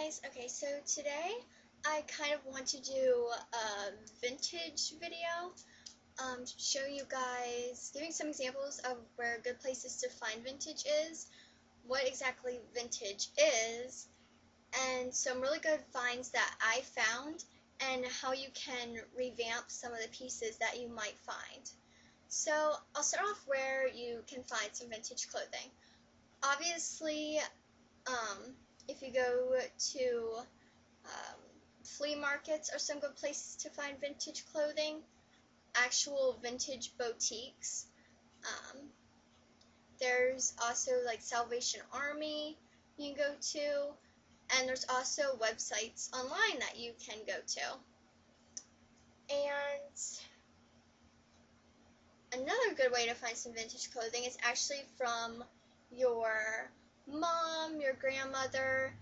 guys. Okay, so today I kind of want to do a vintage video, show you guys, giving some examples of where good places to find vintage is, what exactly vintage is, and some really good finds that I found, and how you can revamp some of the pieces that you might find. So I'll start off where you can find some vintage clothing. Obviously, if you go to flea markets are some good places to find vintage clothing, actual vintage boutiques. There's also like Salvation Army you can go to, and there's also websites online that you can go to. And another good way to find some vintage clothing is actually from your mom, your grandmother,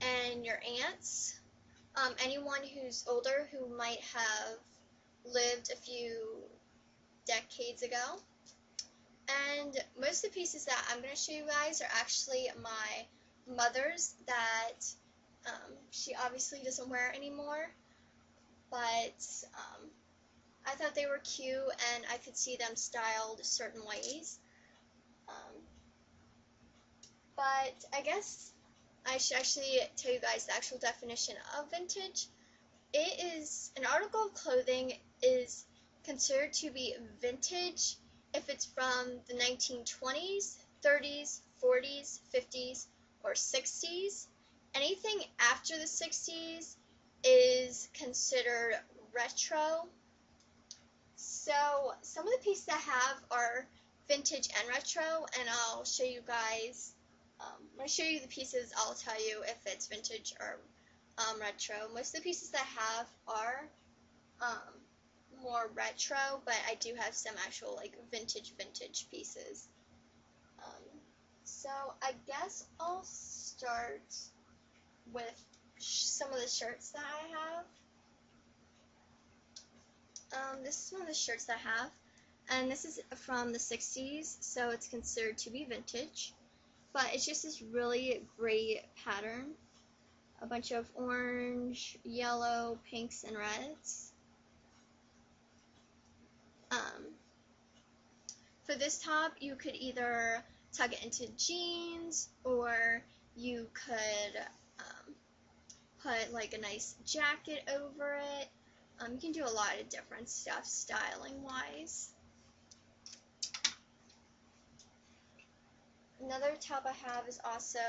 and your aunts. Anyone who's older who might have lived a few decades ago. And most of the pieces that I'm going to show you guys are actually my mother's that she obviously doesn't wear anymore, but I thought they were cute and I could see them styled certain ways. But I guess I should actually tell you guys the actual definition of vintage. It is an article of clothing is considered to be vintage if it's from the 1920s, 30s, 40s, 50s, or 60s. Anything after the 60s is considered retro. So some of the pieces I have are vintage and retro, and I'll show you guys, when I show you the pieces, I'll tell you if it's vintage or retro. Most of the pieces I have are more retro, but I do have some actual like vintage pieces. So I guess I'll start with some of the shirts that I have. This is one of the shirts that I have, and this is from the 60s, so it's considered to be vintage, but it's just this really great pattern. A bunch of orange, yellow, pinks, and reds. For this top, you could either tuck it into jeans, or you could put like a nice jacket over it. You can do a lot of different stuff styling-wise. Another top I have is also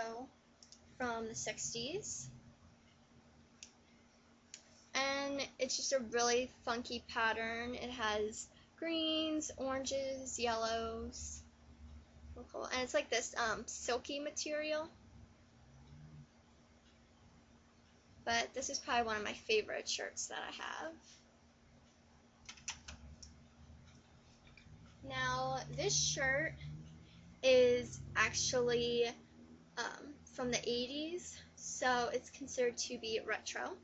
from the 60s. And it's just a really funky pattern. It has greens, oranges, yellows, and it's like this silky material. But this is probably one of my favorite shirts that I have. Now this shirt is actually from the 80s, so it's considered to be retro.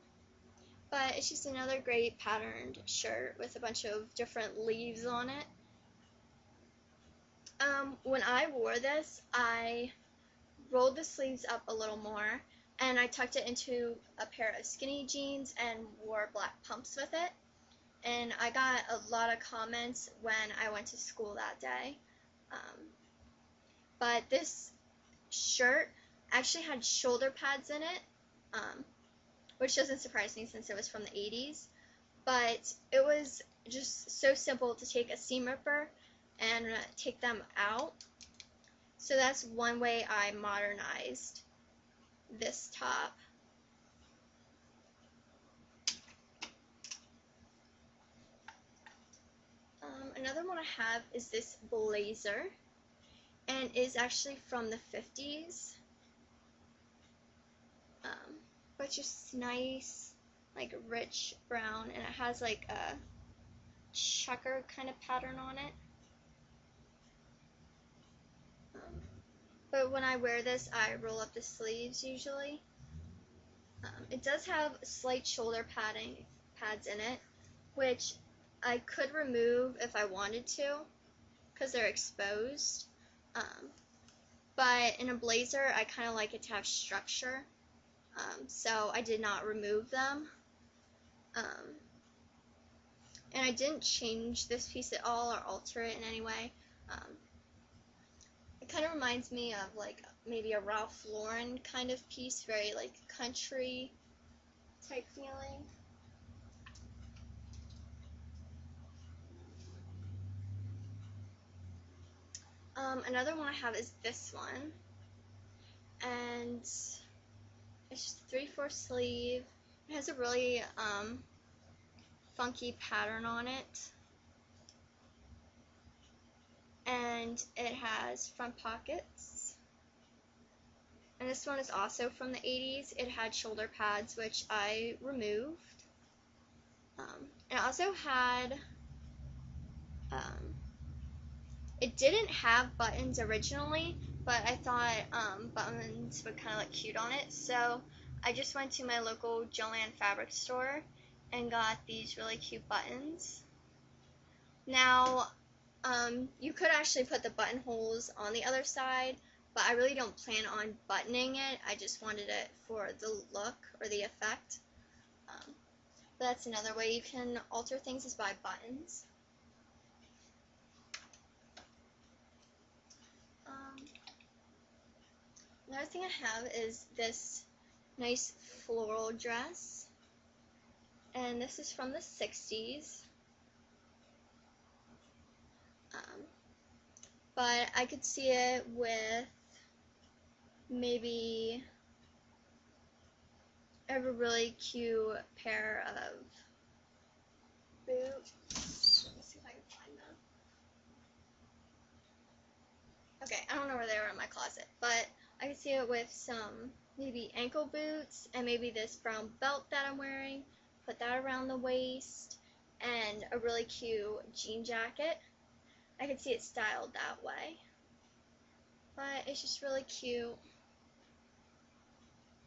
But it's just another great patterned shirt with a bunch of different leaves on it. When I wore this, I rolled the sleeves up a little more, and I tucked it into a pair of skinny jeans and wore black pumps with it. And I got a lot of comments when I went to school that day. But this shirt actually had shoulder pads in it, which doesn't surprise me since it was from the 80s. But it was just so simple to take a seam ripper and take them out. So that's one way I modernized this top. Another one I have is this blazer, and it is actually from the 50s. But just nice, like rich brown, and it has like a checker kind of pattern on it. But when I wear this, I roll up the sleeves usually. It does have slight shoulder pads in it, which I could remove if I wanted to, because they're exposed. But in a blazer, I kind of like it to have structure. so I did not remove them. And I didn't change this piece at all or alter it in any way. It kind of reminds me of like maybe a Ralph Lauren kind of piece, very like country type feeling. Another one I have is this one, and it's just a 3/4 sleeve. It has a really funky pattern on it, and it has front pockets. And this one is also from the 80s. It had shoulder pads, which I removed. It also had, it didn't have buttons originally, but I thought buttons would kind of look cute on it, so I just went to my local Joann fabric store and got these really cute buttons. Now, you could actually put the buttonholes on the other side, but I really don't plan on buttoning it. I just wanted it for the look or the effect. But that's another way you can alter things, is by buttons. Another thing I have is this nice floral dress, and this is from the 60s. But I could see it with maybe a really cute pair of boots. Let me see if I can find them. Okay, I don't know where they are in my closet, but I could see it with some maybe ankle boots and maybe this brown belt that I'm wearing. Put that around the waist and a really cute jean jacket. I could see it styled that way. But it's just really cute.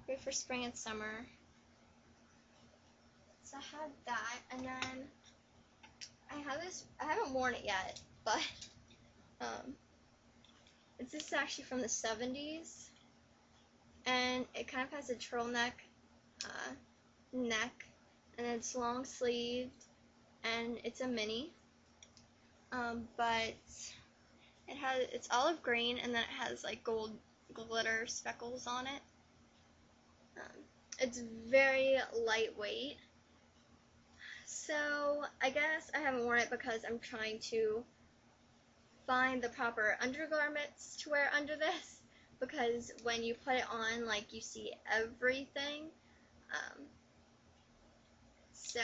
Great for spring and summer. So I had that, and then I have this, I haven't worn it yet, but this is actually from the 70s, and it kind of has a turtleneck neck, and it's long sleeved, and it's a mini, but it's olive green, and then it has like gold glitter speckles on it. It's very lightweight, so I guess I haven't worn it because I'm trying to find the proper undergarments to wear under this, because when you put it on, like, you see everything. So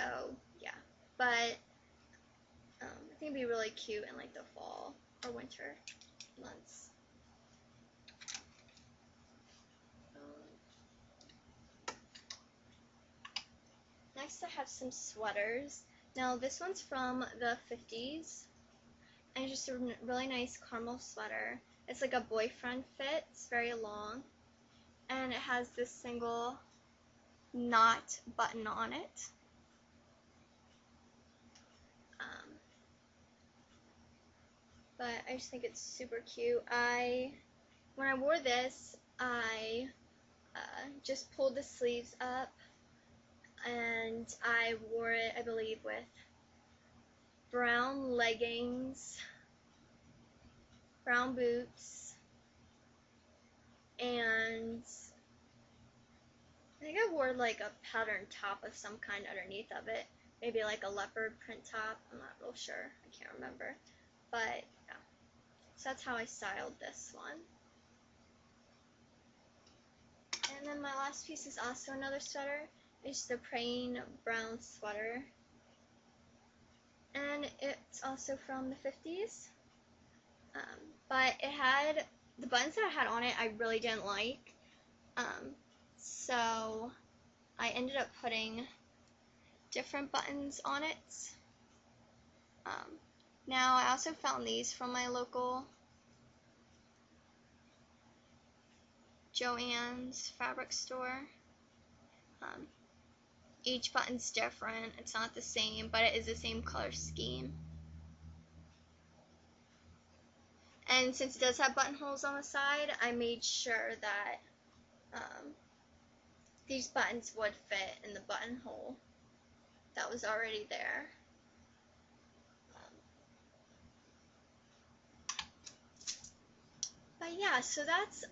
yeah, but I think it'd be really cute in like the fall or winter months. Next I have some sweaters. Now this one's from the 50s, and it's just a really nice caramel sweater. It's like a boyfriend fit. It's very long, and it has this single knot button on it. But I just think it's super cute. When I wore this, I just pulled the sleeves up, and I wore it, I believe, with brown leggings, brown boots, and I think I wore like a patterned top of some kind underneath of it. Maybe like a leopard print top. I'm not real sure. I can't remember. But yeah. So that's how I styled this one. And then my last piece is also another sweater. It's the plain brown sweater. And it's also from the 50s. But it had, the buttons that I had on it I really didn't like. So I ended up putting different buttons on it. Now I also found these from my local Joann's fabric store. Each button's different. It's not the same, but it is the same color scheme. And since it does have buttonholes on the side, I made sure that these buttons would fit in the buttonhole that was already there. But yeah, so that's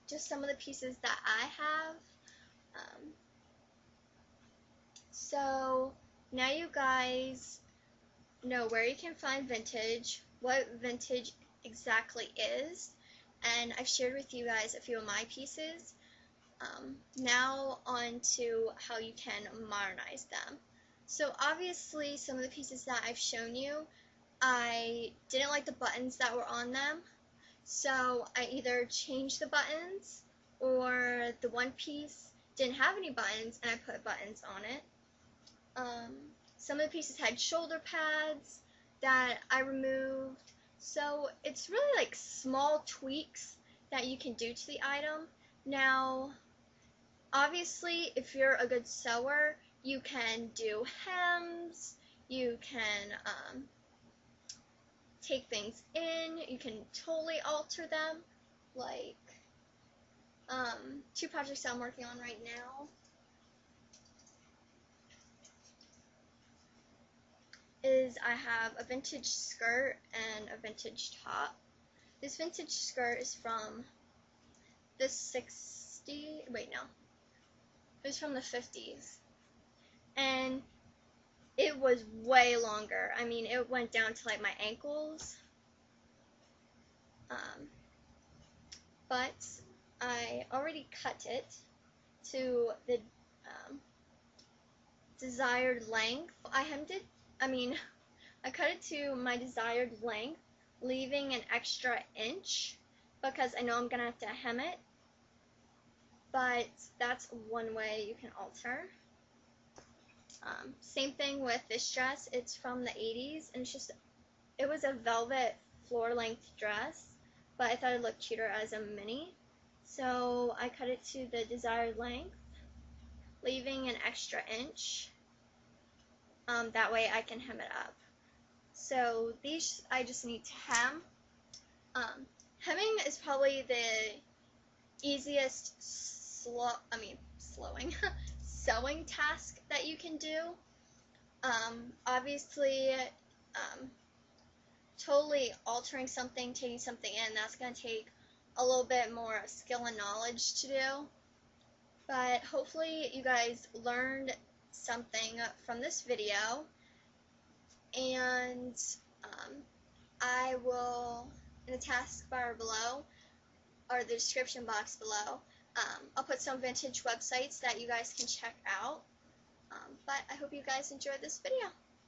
just some of the pieces that I have. So now you guys know where you can find vintage, what vintage exactly is, and I've shared with you guys a few of my pieces. Now on to how you can modernize them. So obviously some of the pieces that I've shown you, I didn't like the buttons that were on them, so I either changed the buttons, or the one piece didn't have any buttons and I put buttons on it. Some of the pieces had shoulder pads that I removed, so it's really like small tweaks that you can do to the item. Now, obviously, if you're a good sewer, you can do hems, you can take things in, you can totally alter them, like two projects I'm working on right now is I have a vintage skirt and a vintage top. This vintage skirt is from the 60s, wait no, it was from the 50s, and it was way longer. I mean, it went down to like my ankles, but I already cut it to the desired length. I cut it to my desired length, leaving an extra inch because I know I'm gonna have to hem it, but that's one way you can alter. Same thing with this dress. It's from the 80s, and it was a velvet floor-length dress, but I thought it looked cuter as a mini, so I cut it to the desired length, leaving an extra inch. That way I can hem it up. So these I just need to hem. Hemming is probably the easiest sewing task that you can do. Obviously, totally altering something, taking something in, that's going to take a little bit more skill and knowledge to do. But hopefully you guys learned something from this video, and I will, in the taskbar below, or the description box below, I'll put some vintage websites that you guys can check out. But I hope you guys enjoyed this video.